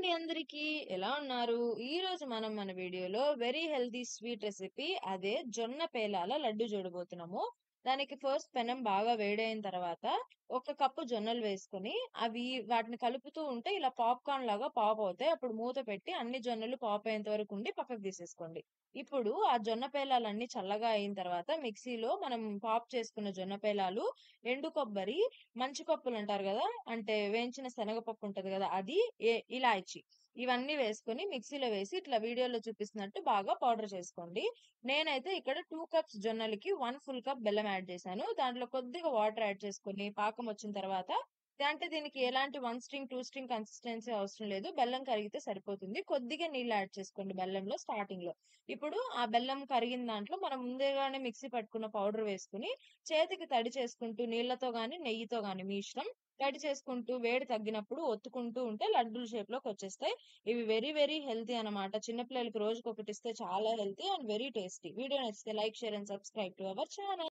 అండి అందరికీ. ఎలా ఉన్నారు? ఈరోజు మనం మన వీడియోలో వెరీ హెల్తీ స్వీట్ రెసిపీ అదే జొన్న పేలాల లడ్డు చూడబోతున్నాము. దానికి ఫస్ట్ పెనం బాగా వేడైన తర్వాత ఒక కప్పు జొన్నలు వేసుకొని వాటిని కలుపుతూ ఉంటే ఇలా పాప్‌కార్న్ లాగా పాప్ అవుతాయి. అప్పుడు మూత పెట్టి అన్ని జొన్నలు పాప్ అయ్యేంత వరకు ఉండి పక్కకు తీసేసుకోండి. ఇప్పుడు ఆ జొన్న పేలాలన్నీ చల్లగా అయిన తర్వాత మిక్సీలో మనం పాప్ చేసుకున్న జొన్న పేలాలు, ఎండు కొబ్బరి, మంచి పప్పులంటారు గదా! అంటే వేయించిన శనగపప్పు ఉంటది గదా! అది, ఇలాయచి ఇవన్నీ వేసుకొని మిక్సీలో వేసి ఇట్లా వీడియోలో చూపిస్తున్నట్టు బాగా పౌడర్ చేసుకోండి. నేనైతే ఇక్కడ 2 కప్స్ జొన్నలకి 1 ఫుల్ కప్ బెల్లం యాడ్ చేశాను. దాంట్లో కొద్దిగా వాటర్ యాడ్ చేసుకొని పాకం వచ్చిన తర్వాత అంటే దీనికి ఎలాంటి 1 స్ట్రింగ్, 2 స్ట్రింగ్ కన్సిస్టెన్సీ అవసరం లేదు. బెల్లం కరిగితే సరిపోతుంది. కొద్దిగా నీళ్లు యాడ్ చేసుకోండి బెల్లంలో స్టార్టింగ్‌లో. ఇప్పుడు ఆ బెల్లం కరిగిన దాంట్లో మనం ముందుగానే మిక్సీ పట్టుకున్న పౌడర్ వేసుకొని చేతికి తడి చేసుకుంటూ నీళ్లతో గాని, నెయ్యితో గాని మీ ఇష్టం. తడి చేసుకుంటూ వేడి తగ్గినప్పుడు ఒత్తుకుంటూ ఉంటే లడ్డూల షేప్‌లోకొచ్చేస్తాయి. ఇవి వెరీ, వెరీ హెల్తీ అనమాట. చిన్న పిల్లలకి రోజుకొకటిస్తే చాలా healthy and very tasty. Video నచ్చితే like, share and subscribe to our channel.